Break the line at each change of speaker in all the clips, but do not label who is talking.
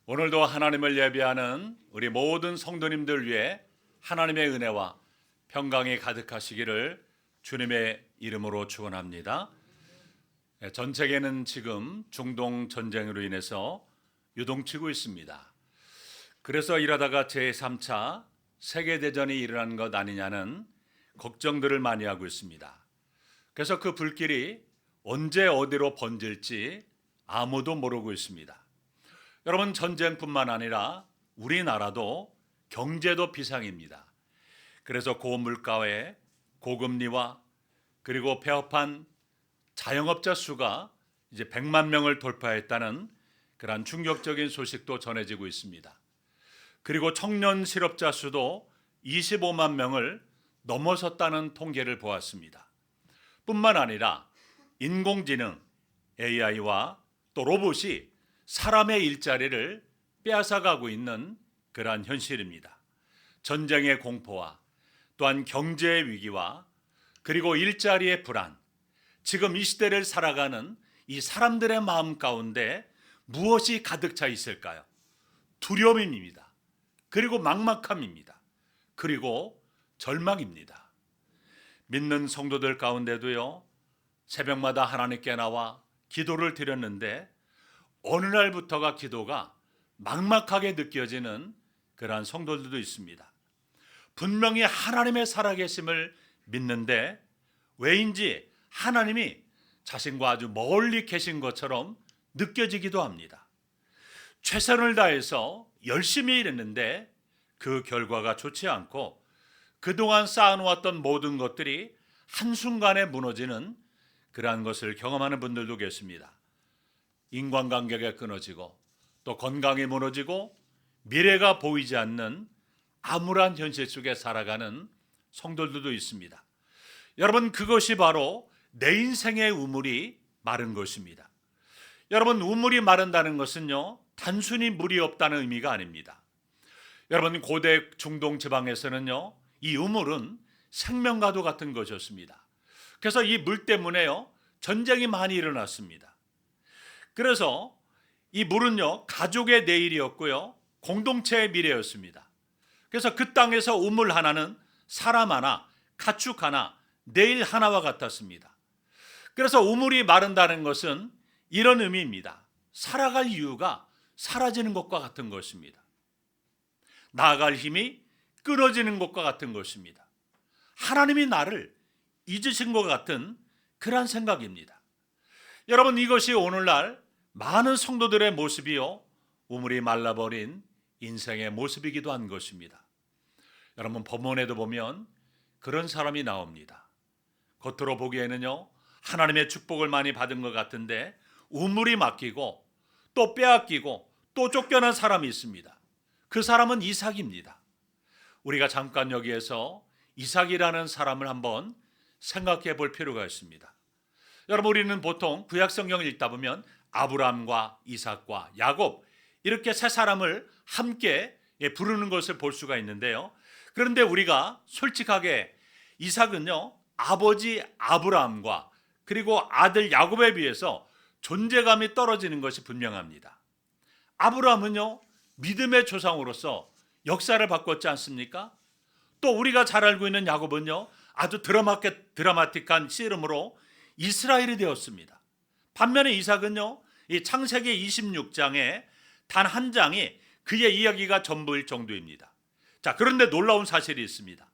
오늘도 하나님을 예배하는 우리 모든 성도님들 위해 하나님의 은혜와 평강이 가득하시기를 주님의 이름으로 축원합니다. 전 세계는 지금 중동 전쟁으로 인해서 유동치고 있습니다. 그래서 이러다가 제3차 세계대전이 일어난 것 아니냐는 걱정들을 많이 하고 있습니다. 그래서 그 불길이 언제 어디로 번질지 아무도 모르고 있습니다. 여러분, 전쟁뿐만 아니라 우리나라도 경제도 비상입니다. 그래서 고물가에 고금리와 그리고 폐업한 자영업자 수가 이제 100만 명을 돌파했다는 그러한 충격적인 소식도 전해지고 있습니다. 그리고 청년 실업자 수도 25만 명을 넘어섰다는 통계를 보았습니다. 뿐만 아니라 인공지능, AI와 또 로봇이 사람의 일자리를 빼앗아가고 있는 그러한 현실입니다. 전쟁의 공포와 또한 경제의 위기와 그리고 일자리의 불안, 지금 이 시대를 살아가는 이 사람들의 마음 가운데 무엇이 가득 차 있을까요? 두려움입니다. 그리고 막막함입니다. 그리고 절망입니다. 믿는 성도들 가운데도요, 새벽마다 하나님께 나와 기도를 드렸는데 어느 날부터가 기도가 막막하게 느껴지는 그러한 성도들도 있습니다. 분명히 하나님의 살아계심을 믿는데 왜인지 하나님이 자신과 아주 멀리 계신 것처럼 느껴지기도 합니다. 최선을 다해서 열심히 일했는데 그 결과가 좋지 않고 그동안 쌓아놓았던 모든 것들이 한순간에 무너지는 그러한 것을 경험하는 분들도 계십니다. 인간관계가 끊어지고 또 건강이 무너지고 미래가 보이지 않는 암울한 현실 속에 살아가는 성도들도 있습니다. 여러분, 그것이 바로 내 인생의 우물이 마른 것입니다. 여러분, 우물이 마른다는 것은요, 단순히 물이 없다는 의미가 아닙니다. 여러분, 고대 중동 지방에서는요, 이 우물은 생명과도 같은 것이었습니다. 그래서 이 물 때문에요, 전쟁이 많이 일어났습니다. 그래서 이 물은요, 가족의 내일이었고요, 공동체의 미래였습니다. 그래서 그 땅에서 우물 하나는 사람 하나, 가축 하나, 내일 하나와 같았습니다. 그래서 우물이 마른다는 것은 이런 의미입니다. 살아갈 이유가 사라지는 것과 같은 것입니다. 나아갈 힘이 끊어지는 것과 같은 것입니다. 하나님이 나를 잊으신 것 같은 그런 생각입니다. 여러분, 이것이 오늘날 많은 성도들의 모습이요, 우물이 말라버린 인생의 모습이기도 한 것입니다. 여러분, 법문에도 보면 그런 사람이 나옵니다. 겉으로 보기에는요, 하나님의 축복을 많이 받은 것 같은데 우물이 막히고 또 빼앗기고 또 쫓겨난 사람이 있습니다. 그 사람은 이삭입니다. 우리가 잠깐 여기에서 이삭이라는 사람을 한번 생각해 볼 필요가 있습니다. 여러분, 우리는 보통 구약 성경을 읽다 보면 아브라함과 이삭과 야곱, 이렇게 세 사람을 함께 부르는 것을 볼 수가 있는데요. 그런데 우리가 솔직하게 이삭은요, 아버지 아브라함과 그리고 아들 야곱에 비해서 존재감이 떨어지는 것이 분명합니다. 아브라함은요, 믿음의 조상으로서 역사를 바꿨지 않습니까? 또 우리가 잘 알고 있는 야곱은요, 아주 드라마틱한 씨름으로 이스라엘이 되었습니다. 반면에 이삭은요, 이 창세기 26장에 단 한 장이 그의 이야기가 전부일 정도입니다. 자, 그런데 놀라운 사실이 있습니다.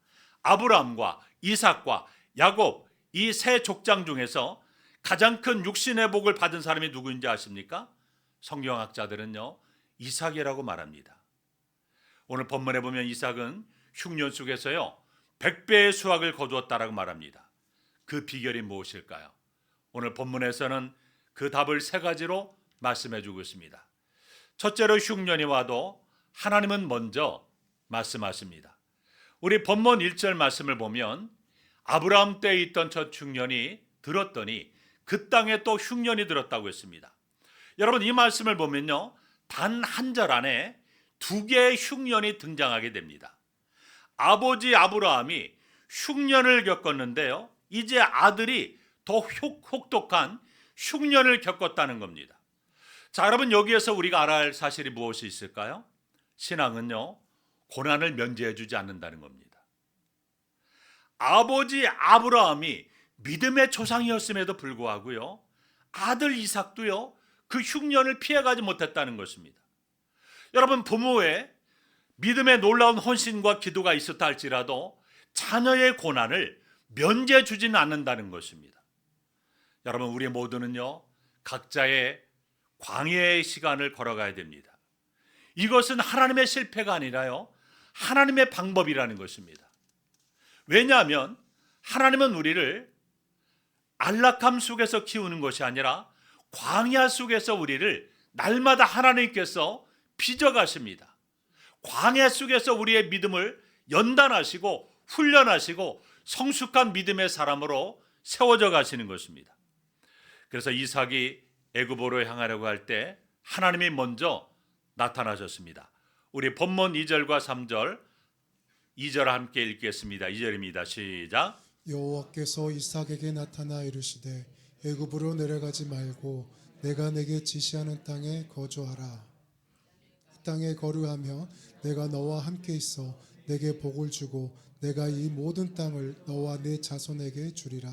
아브라함과 이삭과 야곱, 이 세 족장 중에서 가장 큰 육신의 복을 받은 사람이 누구인지 아십니까? 성경학자들은요, 이삭이라고 말합니다. 오늘 본문에 보면 이삭은 흉년 속에서요, 100배의 수확을 거두었다라고 말합니다. 그 비결이 무엇일까요? 오늘 본문에서는 그 답을 세 가지로 말씀해 주고 있습니다. 첫째로, 흉년이 와도 하나님은 먼저 말씀하십니다. 우리 본문 1절 말씀을 보면 아브라함 때에 있던 첫 흉년이 들었더니 그 땅에 또 흉년이 들었다고 했습니다. 여러분, 이 말씀을 보면요, 단 한 절 안에 두 개의 흉년이 등장하게 됩니다. 아버지 아브라함이 흉년을 겪었는데요, 이제 아들이 더 혹독한 흉년을 겪었다는 겁니다. 자, 여러분 여기에서 우리가 알아야 할 사실이 무엇이 있을까요? 신앙은요, 고난을 면제해 주지 않는다는 겁니다. 아버지 아브라함이 믿음의 조상이었음에도 불구하고요, 아들 이삭도요, 그 흉년을 피해가지 못했다는 것입니다. 여러분, 부모의 믿음의 놀라운 헌신과 기도가 있었다 할지라도 자녀의 고난을 면제해 주지는 않는다는 것입니다. 여러분, 우리 모두는요, 각자의 광야의 시간을 걸어가야 됩니다. 이것은 하나님의 실패가 아니라요, 하나님의 방법이라는 것입니다. 왜냐하면 하나님은 우리를 안락함 속에서 키우는 것이 아니라 광야 속에서 우리를 날마다 하나님께서 빚어가십니다. 광야 속에서 우리의 믿음을 연단하시고 훈련하시고 성숙한 믿음의 사람으로 세워져 가시는 것입니다. 그래서 이삭이 애굽으로 향하려고 할 때 하나님이 먼저 나타나셨습니다. 우리 본문 2절과 3절, 2절 함께 읽겠습니다. 2절입니다. 시작.
여호와께서 이삭에게 나타나 이르시되 애굽으로 내려가지 말고 내가 내게 지시하는 땅에 거주하라. 이 땅에 거류하며 내가 너와 함께 있어 내게 복을 주고 내가 이 모든 땅을 너와 네 자손에게 주리라.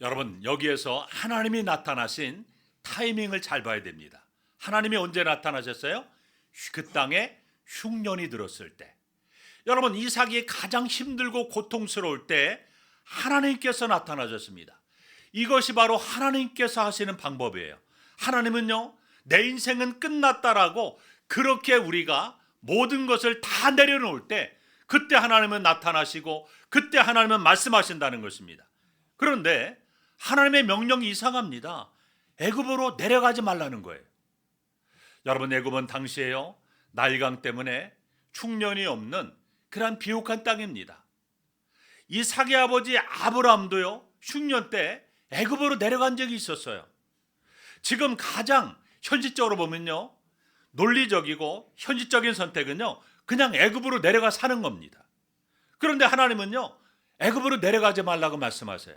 여러분, 여기에서 하나님이 나타나신 타이밍을 잘 봐야 됩니다. 하나님이 언제 나타나셨어요? 그 땅에 흉년이 들었을 때. 여러분, 이삭이 가장 힘들고 고통스러울 때 하나님께서 나타나셨습니다. 이것이 바로 하나님께서 하시는 방법이에요. 하나님은요, 내 인생은 끝났다라고 그렇게 우리가 모든 것을 다 내려놓을 때 그때 하나님은 나타나시고 그때 하나님은 말씀하신다는 것입니다. 그런데 하나님의 명령이 이상합니다. 애굽으로 내려가지 말라는 거예요. 여러분, 애굽은 당시에요, 나일강 때문에 흉년이 없는 그런 비옥한 땅입니다. 이삭의 아버지 아브라함도요, 흉년 때 애굽으로 내려간 적이 있었어요. 지금 가장 현실적으로 보면요, 논리적이고 현실적인 선택은요, 그냥 애굽으로 내려가 사는 겁니다. 그런데 하나님은요, 애굽으로 내려가지 말라고 말씀하세요.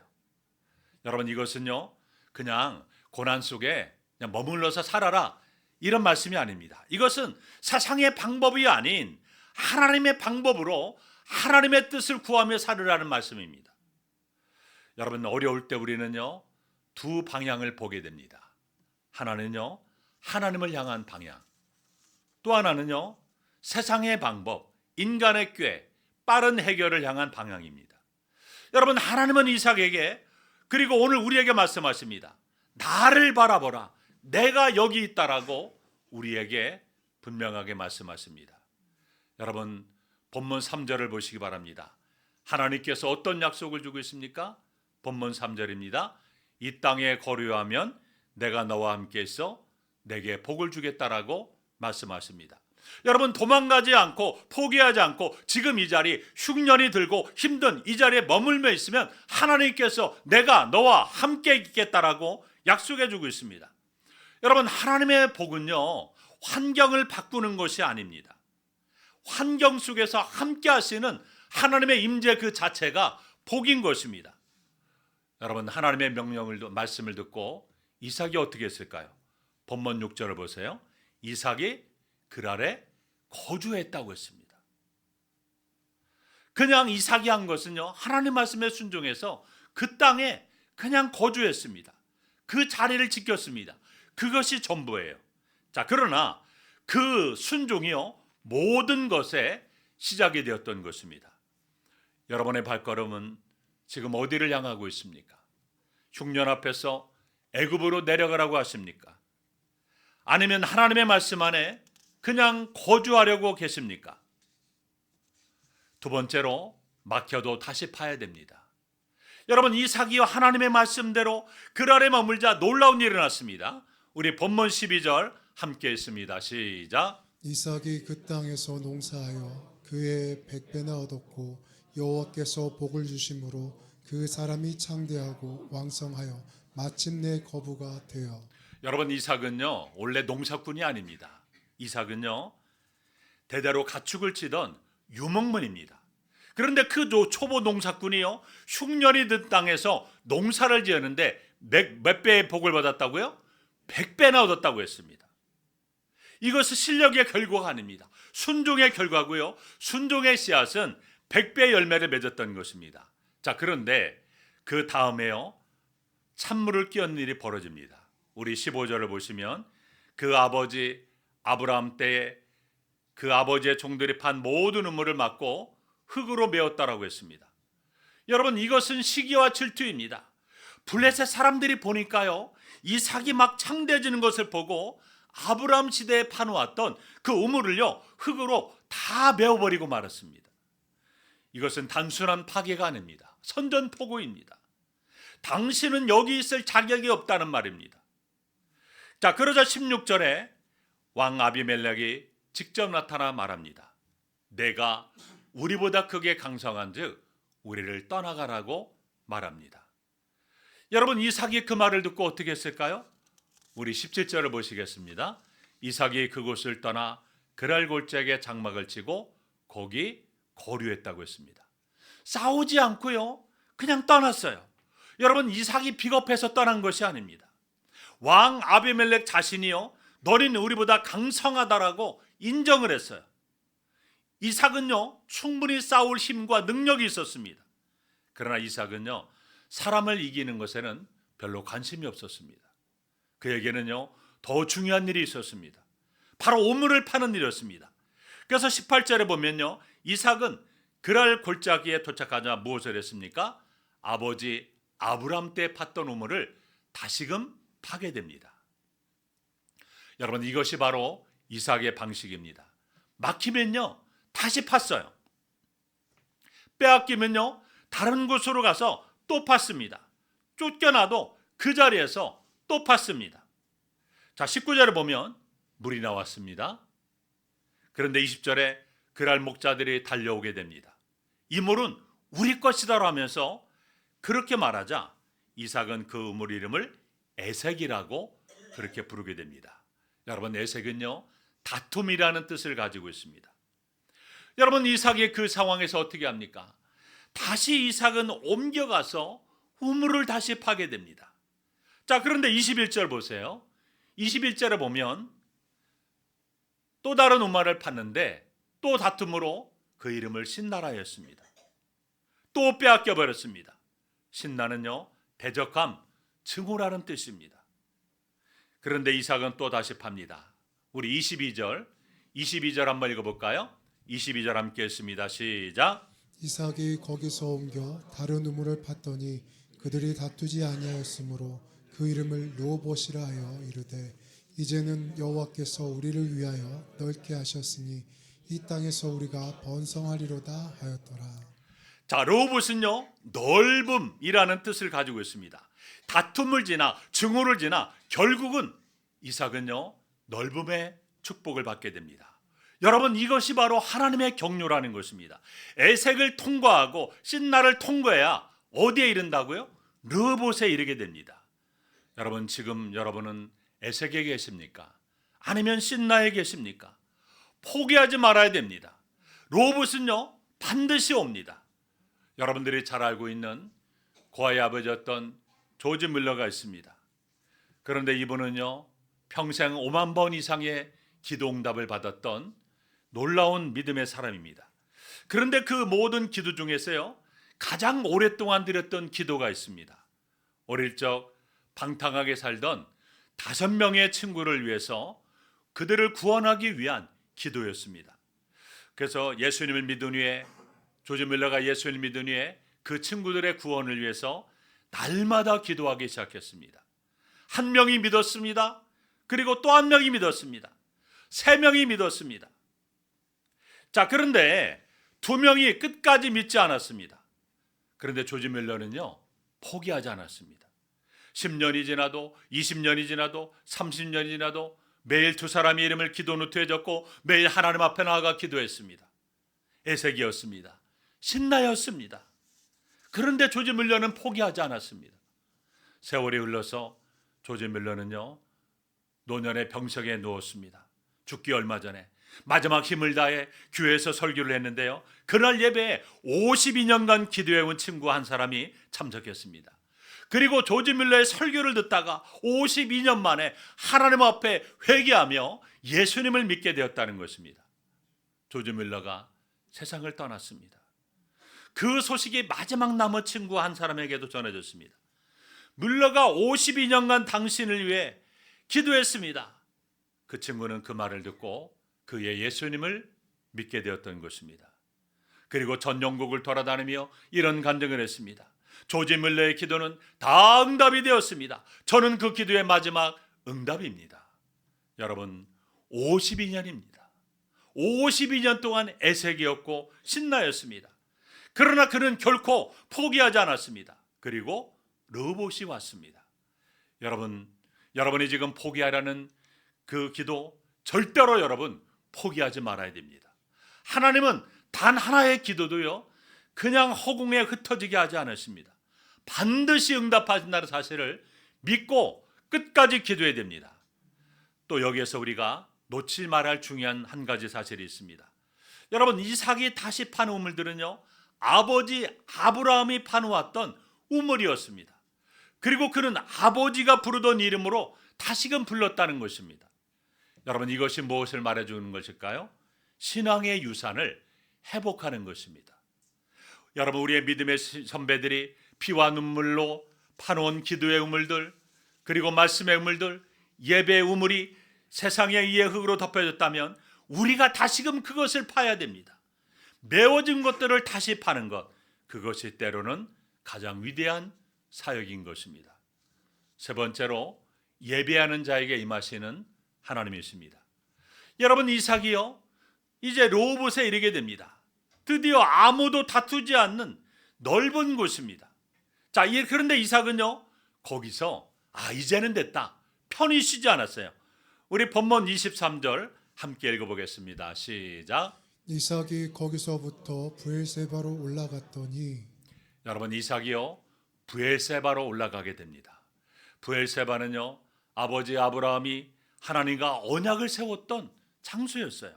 여러분, 이것은요, 그냥 고난 속에 그냥 머물러서 살아라, 이런 말씀이 아닙니다. 이것은 세상의 방법이 아닌 하나님의 방법으로 하나님의 뜻을 구하며 살으라는 말씀입니다. 여러분, 어려울 때 우리는요, 두 방향을 보게 됩니다. 하나는요, 하나님을 향한 방향, 또 하나는요, 세상의 방법, 인간의 꾀, 빠른 해결을 향한 방향입니다. 여러분, 하나님은 이삭에게, 그리고 오늘 우리에게 말씀하십니다. 나를 바라보라, 내가 여기 있다라고 우리에게 분명하게 말씀하십니다. 여러분, 본문 3절을 보시기 바랍니다. 하나님께서 어떤 약속을 주고 있습니까? 본문 3절입니다. 이 땅에 거류하면 내가 너와 함께 있어 내게 복을 주겠다라고 말씀하십니다. 여러분, 도망가지 않고 포기하지 않고 지금 이 자리 흉년이 들고 힘든 이 자리에 머물며 있으면 하나님께서 내가 너와 함께 있겠다라고 약속해 주고 있습니다. 여러분, 하나님의 복은요, 환경을 바꾸는 것이 아닙니다. 환경 속에서 함께 하시는 하나님의 임재 그 자체가 복인 것입니다. 여러분, 하나님의 말씀을 듣고 이삭이 어떻게 했을까요? 본문 6절을 보세요. 이삭이 그랄에 거주했다고 했습니다. 그냥 이삭이 한 것은요, 하나님 말씀에 순종해서 그 땅에 그냥 거주했습니다. 그 자리를 지켰습니다. 그것이 전부예요. 자, 그러나 그 순종이요, 모든 것의 시작이 되었던 것입니다. 여러분의 발걸음은 지금 어디를 향하고 있습니까? 흉년 앞에서 애굽으로 내려가라고 하십니까? 아니면 하나님의 말씀 안에 그냥 거주하려고 계십니까? 두 번째로, 막혀도 다시 파야 됩니다. 여러분, 이삭이요, 하나님의 말씀대로 그랄에 머물자 놀라운 일이 일어났습니다. 우리 본문 12절 함께 읽습니다. 시작.
이삭이 그 땅에서 농사하여 그의 100배나 얻었고 여호와께서 복을 주심으로 그 사람이 창대하고 왕성하여 마침내 거부가 되어.
여러분, 이삭은요, 원래 농사꾼이 아닙니다. 이삭은요, 대대로 가축을 치던 유목민입니다. 그런데 그 초보 농사꾼이요, 흉년이 든 땅에서 농사를 지었는데 몇 배의 복을 받았다고요? 100배나 얻었다고 했습니다. 이것은 실력의 결과가 아닙니다. 순종의 결과고요. 순종의 씨앗은 100배 열매를 맺었던 것입니다. 자, 그런데 그 다음에요, 찬물을 끼얹는 일이 벌어집니다. 우리 15절을 보시면 그 아버지 아브라함 때에 그 아버지의 종들이 판 모든 우물을 막고 흙으로 메웠다라고 했습니다. 여러분, 이것은 시기와 질투입니다. 블레셋 사람들이 보니까요, 이삭이 막 창대해지는 것을 보고 아브라함 시대에 파놓았던 그 우물을요, 흙으로 다 메워버리고 말았습니다. 이것은 단순한 파괴가 아닙니다. 선전포고입니다. 당신은 여기 있을 자격이 없다는 말입니다. 자, 그러자 16절에 왕 아비멜렉이 직접 나타나 말합니다. 내가 우리보다 크게 강성한 즉 우리를 떠나가라고 말합니다. 여러분, 이삭이 그 말을 듣고 어떻게 했을까요? 우리 17절을 보시겠습니다. 이삭이 그곳을 떠나 그랄 골짜기에 장막을 치고 거기 거류했다고 했습니다. 싸우지 않고요, 그냥 떠났어요. 여러분, 이삭이 비겁해서 떠난 것이 아닙니다. 왕 아비멜렉 자신이요, 너는 우리보다 강성하다라고 인정을 했어요. 이삭은요, 충분히 싸울 힘과 능력이 있었습니다. 그러나 이삭은요, 사람을 이기는 것에는 별로 관심이 없었습니다. 그에게는요, 더 중요한 일이 있었습니다. 바로 우물을 파는 일이었습니다. 그래서 18절에 보면요, 이삭은 그랄 골짜기에 도착하자 무엇을 했습니까? 아버지 아브람 때 팠던 우물을 다시금 파게 됩니다. 여러분, 이것이 바로 이삭의 방식입니다. 막히면요, 다시 팠어요. 빼앗기면요, 다른 곳으로 가서 또 팠습니다. 쫓겨나도 그 자리에서 또 팠습니다. 자, 19절에 보면 물이 나왔습니다. 그런데 20절에 그랄 목자들이 달려오게 됩니다. 이 물은 우리 것이다 라면서 그렇게 말하자 이삭은 그 우물 이름을 에색이라고 그렇게 부르게 됩니다. 여러분, 에색은요, 다툼이라는 뜻을 가지고 있습니다. 여러분, 이삭이 그 상황에서 어떻게 합니까? 다시 이삭은 옮겨가서 우물을 다시 파게 됩니다. 자, 그런데 21절 보세요. 21절에 보면 또 다른 우물을 팠는데 또 다툼으로 그 이름을 신나라였습니다. 또 빼앗겨 버렸습니다. 신나는요, 대적함, 증오라는 뜻입니다. 그런데 이삭은 또 다시 팝니다. 우리 22절 한번 읽어볼까요? 22절 함께 했습니다. 시작.
이삭이 거기서 옮겨 다른 우물을 팠더니 그들이 다투지 아니하였으므로 그 이름을 르호봇이라 하여 이르되 이제는 여호와께서 우리를 위하여 넓게 하셨으니 이 땅에서 우리가 번성하리로다 하였더라.
자, 르호봇은요, 넓음이라는 뜻을 가지고 있습니다. 다툼을 지나 증오를 지나 결국은 이삭은요, 넓음의 축복을 받게 됩니다. 여러분, 이것이 바로 하나님의 경륜라는 것입니다. 에색을 통과하고 신나를 통과해야 어디에 이른다고요? 르호봇에 이르게 됩니다. 여러분, 지금 여러분은 에색에 계십니까? 아니면 신나에 계십니까? 포기하지 말아야 됩니다. 르호봇은요, 반드시 옵니다. 여러분들이 잘 알고 있는 고아의 아버지였던 조지 밀러가 있습니다. 그런데 이분은요, 평생 5만 번 이상의 기도응답을 받았던 놀라운 믿음의 사람입니다. 그런데 그 모든 기도 중에서요, 가장 오랫동안 드렸던 기도가 있습니다. 어릴 적 방탕하게 살던 5명의 친구를 위해서 그들을 구원하기 위한 기도였습니다. 그래서 예수님을 믿은 후에, 조지 밀러가 예수를 믿은 후에 그 친구들의 구원을 위해서 날마다 기도하기 시작했습니다. 한 명이 믿었습니다. 그리고 또 한 명이 믿었습니다. 3명이 믿었습니다. 자, 그런데 2명이 끝까지 믿지 않았습니다. 그런데 조지 밀러는요, 포기하지 않았습니다. 10년이 지나도 20년이 지나도 30년이 지나도 매일 2사람의 이름을 기도 노트에 적고 매일 하나님 앞에 나아가 기도했습니다. 에색이었습니다. 신나였습니다. 그런데 조지 밀러는 포기하지 않았습니다. 세월이 흘러서 조지 밀러는요, 노년의 병석에 누웠습니다. 죽기 얼마 전에 마지막 힘을 다해 교회에서 설교를 했는데요, 그날 예배에 52년간 기도해온 친구 한 사람이 참석했습니다. 그리고 조지 밀러의 설교를 듣다가 52년 만에 하나님 앞에 회개하며 예수님을 믿게 되었다는 것입니다. 조지 밀러가 세상을 떠났습니다. 그 소식이 마지막 남은 친구 한 사람에게도 전해졌습니다. 밀러가 52년간 당신을 위해 기도했습니다. 그 친구는 그 말을 듣고 그의 예수님을 믿게 되었던 것입니다. 그리고 전 영국을 돌아다니며 이런 간증을 했습니다. 조지 밀러의 기도는 다 응답이 되었습니다. 저는 그 기도의 마지막 응답입니다. 여러분, 52년입니다. 52년 동안 애색이었고 신나였습니다. 그러나 그는 결코 포기하지 않았습니다. 그리고 로봇이 왔습니다. 여러분이 지금 포기하라는 그 기도 절대로 여러분 포기하지 말아야 됩니다. 하나님은 단 하나의 기도도요 그냥 허공에 흩어지게 하지 않으십니다. 반드시 응답하신다는 사실을 믿고 끝까지 기도해야 됩니다. 또 여기에서 우리가 놓지 말아야 할 중요한 한 가지 사실이 있습니다. 여러분, 이삭이 다시 판 우물들은요 아버지 아브라함이 파놓았던 우물이었습니다. 그리고 그는 아버지가 부르던 이름으로 다시금 불렀다는 것입니다. 여러분, 이것이 무엇을 말해주는 것일까요? 신앙의 유산을 회복하는 것입니다. 여러분, 우리의 믿음의 선배들이 피와 눈물로 파놓은 기도의 우물들, 그리고 말씀의 우물들, 예배의 우물이 세상에 의해 흙으로 덮여졌다면 우리가 다시금 그것을 파야 됩니다. 메워진 것들을 다시 파는 것, 그것이 때로는 가장 위대한 사역인 것입니다. 세 번째로, 예배하는 자에게 임하시는 하나님이십니다. 여러분, 이삭이요 이제 로봇에 이르게 됩니다. 드디어 아무도 다투지 않는 넓은 곳입니다. 자, 그런데 이삭은요 거기서 이제는 됐다 편히 쉬지 않았어요. 우리 본문 23절 함께 읽어보겠습니다. 시작.
이삭이 거기서부터 브엘세바로 올라갔더니.
여러분, 이삭이요 브엘세바로 올라가게 됩니다. 브엘세바는요 아버지 아브라함이 하나님과 언약을 세웠던 장소였어요.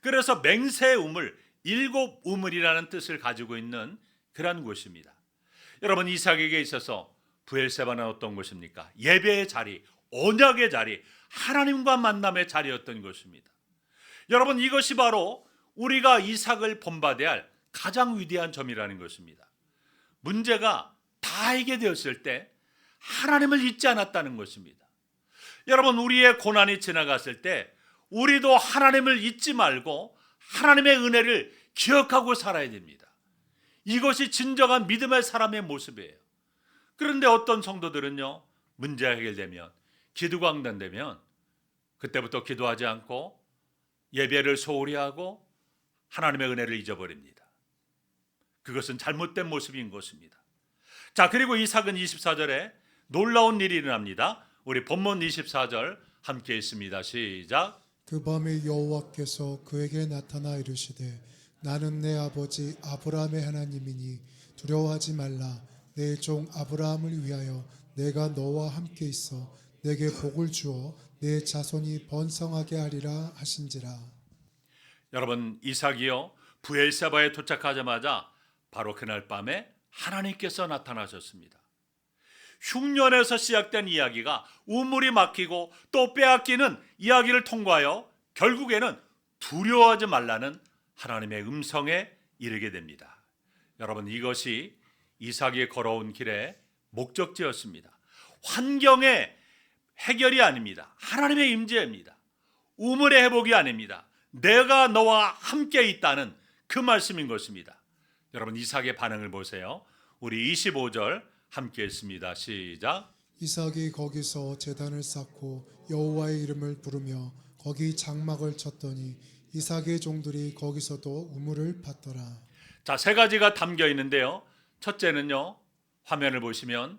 그래서 맹세 우물, 7 우물이라는 뜻을 가지고 있는 그런 곳입니다. 여러분, 이삭에게 있어서 브엘세바는 어떤 곳입니까? 예배의 자리, 언약의 자리, 하나님과 만남의 자리였던 것입니다. 여러분, 이것이 바로 우리가 이삭을 본받아야 할 가장 위대한 점이라는 것입니다. 문제가 다 해결되었을 때 하나님을 잊지 않았다는 것입니다. 여러분, 우리의 고난이 지나갔을 때 우리도 하나님을 잊지 말고 하나님의 은혜를 기억하고 살아야 됩니다. 이것이 진정한 믿음의 사람의 모습이에요. 그런데 어떤 성도들은요 문제가 해결되면, 기도가 응답되면 그때부터 기도하지 않고 예배를 소홀히 하고 하나님의 은혜를 잊어버립니다. 그것은 잘못된 모습인 것입니다. 자, 그리고 이삭은 24절에 놀라운 일이 일어납니다. 우리 본문 24절 함께 있습니다. 시작.
그 밤에 여호와께서 그에게 나타나 이르시되 나는 내 아버지 아브라함의 하나님이니 두려워하지 말라. 내 종 아브라함을 위하여 내가 너와 함께 있어 내게 복을 주어 내 자손이 번성하게 하리라 하신지라.
여러분, 이삭이요 브엘세바에 도착하자마자 바로 그날 밤에 하나님께서 나타나셨습니다. 흉년에서 시작된 이야기가 우물이 막히고 또 빼앗기는 이야기를 통과하여 결국에는 두려워하지 말라는 하나님의 음성에 이르게 됩니다. 여러분, 이것이 이삭이 걸어온 길의 목적지였습니다. 환경의 해결이 아닙니다. 하나님의 임재입니다. 우물의 회복이 아닙니다. 내가 너와 함께 있다는 그 말씀인 것입니다. 여러분, 이삭의 반응을 보세요. 우리 25절 함께 했습니다. 시작.
이삭이 거기서 제단을 쌓고 여호와의 이름을 부르며 거기 장막을 쳤더니 이삭의 종들이 거기서도 우물을 팠더라.
자, 세 가지가 담겨 있는데요. 첫째는요, 화면을 보시면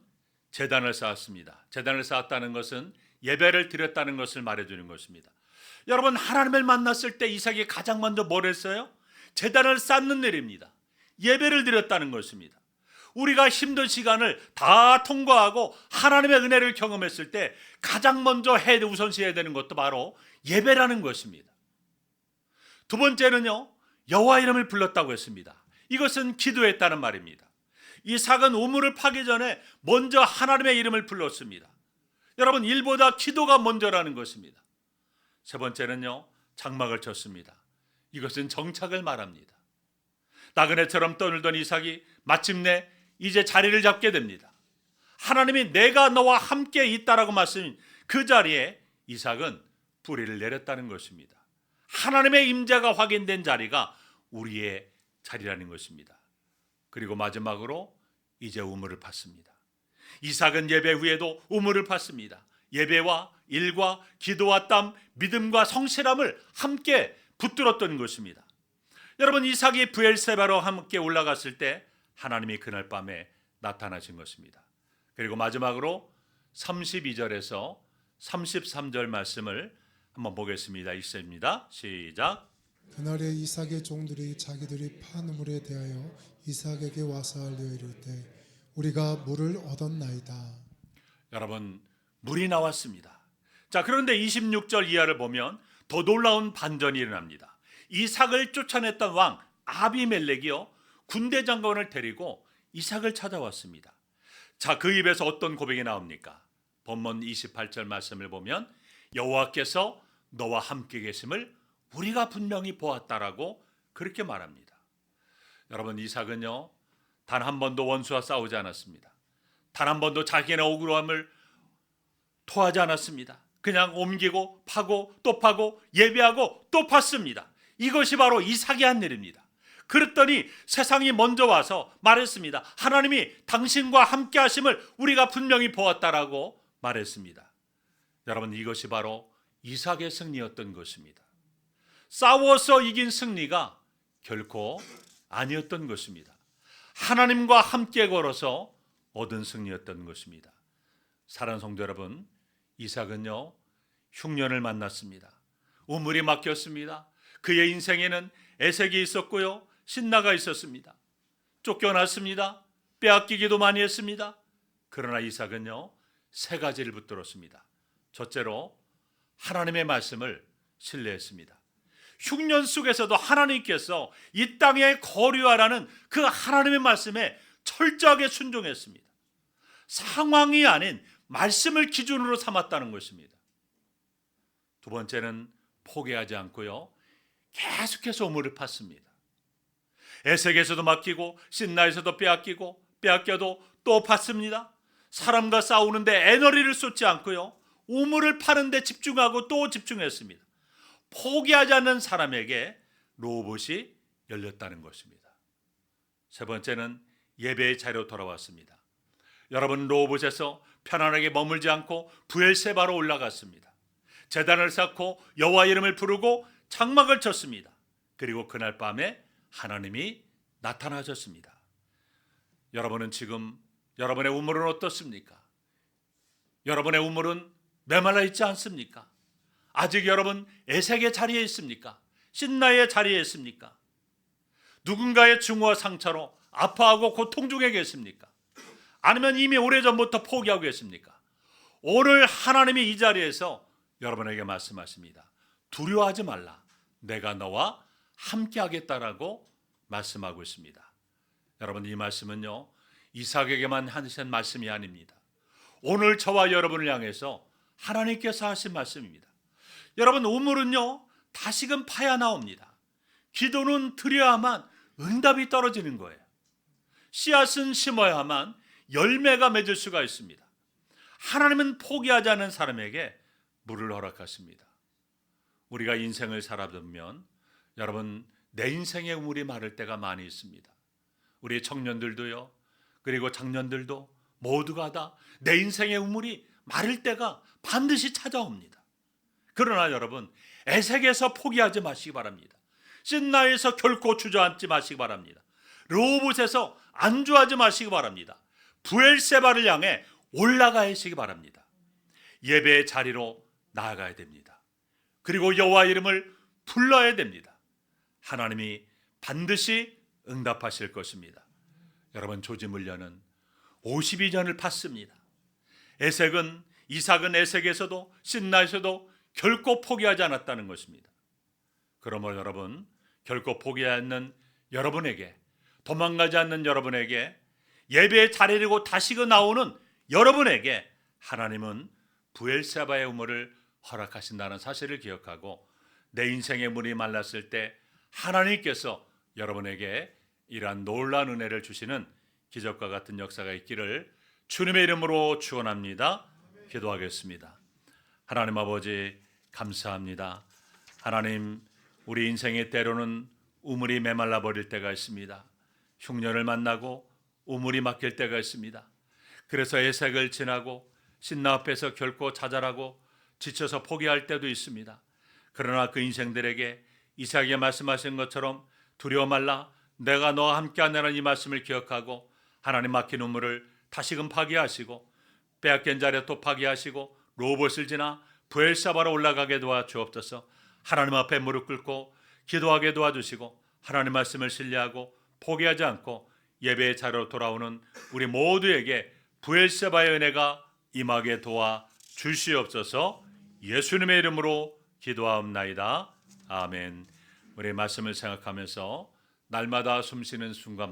제단을 쌓았습니다. 제단을 쌓았다는 것은 예배를 드렸다는 것을 말해주는 것입니다. 여러분, 하나님을 만났을 때 이삭이 가장 먼저 뭘 했어요? 제단을 쌓는 일입니다. 예배를 드렸다는 것입니다. 우리가 힘든 시간을 다 통과하고 하나님의 은혜를 경험했을 때 가장 먼저 우선시해야 되는 것도 바로 예배라는 것입니다. 두 번째는요, 여호와 이름을 불렀다고 했습니다. 이것은 기도했다는 말입니다. 이삭은 우물을 파기 전에 먼저 하나님의 이름을 불렀습니다. 여러분, 일보다 기도가 먼저라는 것입니다. 세 번째는요, 장막을 쳤습니다. 이것은 정착을 말합니다. 나그네처럼 떠늘던 이삭이 마침내 이제 자리를 잡게 됩니다. 하나님이 내가 너와 함께 있다라고 말씀인 그 자리에 이삭은 뿌리를 내렸다는 것입니다. 하나님의 임재가 확인된 자리가 우리의 자리라는 것입니다. 그리고 마지막으로 이제 우물을 팠습니다. 이삭은 예배 후에도 우물을 팠습니다. 예배와 일과 기도와 땀, 믿음과 성실함을 함께 붙들었던 것입니다. 여러분, 이삭이 브엘세바로 함께 올라갔을 때 하나님이 그날 밤에 나타나신 것입니다. 그리고 마지막으로 32절에서 33절 말씀을 한번 보겠습니다. 읽습니다. 시작.
그날에 이삭의 종들이 자기들이 판 우물에 대하여 이삭에게 와서 알려 이르되 우리가 물을 얻었나이다.
여러분, 물이 나왔습니다. 자, 그런데 26절 이하를 보면 더 놀라운 반전이 일어납니다. 이삭을 쫓아냈던 왕 아비멜렉이요, 군대 장관을 데리고 이삭을 찾아왔습니다. 자, 그 입에서 어떤 고백이 나옵니까? 본문 28절 말씀을 보면 여호와께서 너와 함께 계심을 우리가 분명히 보았다라고 그렇게 말합니다. 여러분, 이삭은요, 단 한 번도 원수와 싸우지 않았습니다. 단 한 번도 자기의 억울함을 토하지 않았습니다. 그냥 옮기고 파고 또 파고 예배하고 또 팠습니다. 이것이 바로 이삭이 한 일입니다. 그랬더니 세상이 먼저 와서 말했습니다. 하나님이 당신과 함께 하심을 우리가 분명히 보았다라고 말했습니다. 여러분, 이것이 바로 이삭의 승리였던 것입니다. 싸워서 이긴 승리가 결코 아니었던 것입니다. 하나님과 함께 걸어서 얻은 승리였던 것입니다. 사랑하는 성도 여러분, 이삭은요, 흉년을 만났습니다. 우물이 막혔습니다. 그의 인생에는 에색이 있었고요, 신나가 있었습니다. 쫓겨났습니다. 빼앗기기도 많이 했습니다. 그러나 이삭은요, 세 가지를 붙들었습니다. 첫째로 하나님의 말씀을 신뢰했습니다. 흉년 속에서도 하나님께서 이 땅에 거류하라는 그 하나님의 말씀에 철저하게 순종했습니다. 상황이 아닌 말씀을 기준으로 삼았다는 것입니다. 두 번째는 포기하지 않고요, 계속해서 우물을 팠습니다. 에색에서도 맡기고 신나에서도 빼앗기고 빼앗겨도 또 팠습니다. 사람과 싸우는데 에너지를 쏟지 않고요, 우물을 파는데 집중하고 또 집중했습니다. 포기하지 않는 사람에게 로봇이 열렸다는 것입니다. 세 번째는 예배의 자리로 돌아왔습니다. 여러분, 로봇에서 편안하게 머물지 않고 브엘세바로 올라갔습니다. 제단을 쌓고 여호와 이름을 부르고 장막을 쳤습니다. 그리고 그날 밤에 하나님이 나타나셨습니다. 여러분은 지금 여러분의 우물은 어떻습니까? 여러분의 우물은 메말라 있지 않습니까? 아직 여러분 에색의 자리에 있습니까? 신나의 자리에 있습니까? 누군가의 증오와 상처로 아파하고 고통 중에 계십니까? 아니면 이미 오래전부터 포기하고 계십니까? 오늘 하나님이 이 자리에서 여러분에게 말씀하십니다. 두려워하지 말라. 내가 너와 함께 하겠다라고 말씀하고 있습니다. 여러분, 이 말씀은요, 이삭에게만 하신 말씀이 아닙니다. 오늘 저와 여러분을 향해서 하나님께서 하신 말씀입니다. 여러분, 우물은요, 다시금 파야 나옵니다. 기도는 드려야만 응답이 떨어지는 거예요. 씨앗은 심어야만 열매가 맺을 수가 있습니다. 하나님은 포기하지 않은 사람에게 물을 허락하십니다. 우리가 인생을 살아보면 여러분, 내 인생의 우물이 마를 때가 많이 있습니다. 우리 청년들도요, 그리고 장년들도 모두가 다 내 인생의 우물이 마를 때가 반드시 찾아옵니다. 그러나 여러분, 에색에서 포기하지 마시기 바랍니다. 신나에서 결코 주저앉지 마시기 바랍니다. 로봇에서 안주하지 마시기 바랍니다. 브엘세바를 향해 올라가시기 바랍니다. 예배의 자리로 나아가야 됩니다. 그리고 여호와 이름을 불러야 됩니다. 하나님이 반드시 응답하실 것입니다. 여러분, 조지물려는 52년을 팠습니다. 이삭은 에색에서도 신나에서도 결코 포기하지 않았다는 것입니다. 그러므로 여러분, 결코 포기하지 않는 여러분에게, 도망가지 않는 여러분에게 예배에 자리리고 다시금 나오는 여러분에게 하나님은 부엘세바의 우물을 허락하신다는 사실을 기억하고 내 인생의 물이 말랐을 때 하나님께서 여러분에게 이러한 놀라운 은혜를 주시는 기적과 같은 역사가 있기를 주님의 이름으로 축원합니다. 기도하겠습니다. 하나님 아버지 감사합니다. 하나님, 우리 인생의 때로는 우물이 메말라 버릴 때가 있습니다. 흉년을 만나고 우물이 막힐 때가 있습니다. 그래서 애색을 지나고 신나 앞에서 결코 좌절하고 지쳐서 포기할 때도 있습니다. 그러나 그 인생들에게 이삭에게 말씀하신 것처럼 두려워 말라, 내가 너와 함께하느라는 이 말씀을 기억하고 하나님 막힌 우물을 다시금 파괴하시고 빼앗긴 자리에 또 파괴하시고 로봇을 지나 부엘사바로 올라가게 도와주옵소서. 하나님 앞에 무릎 꿇고 기도하게 도와주시고 하나님 말씀을 신뢰하고 포기하지 않고 예배의 자리로 돌아오는 우리 모두에게 부엘세바의 은혜가 임하게 도와 주시옵소서. 예수님의 이름으로 기도하옵나이다. 아멘. 우리 말씀을 생각하면서 날마다 숨쉬는 순간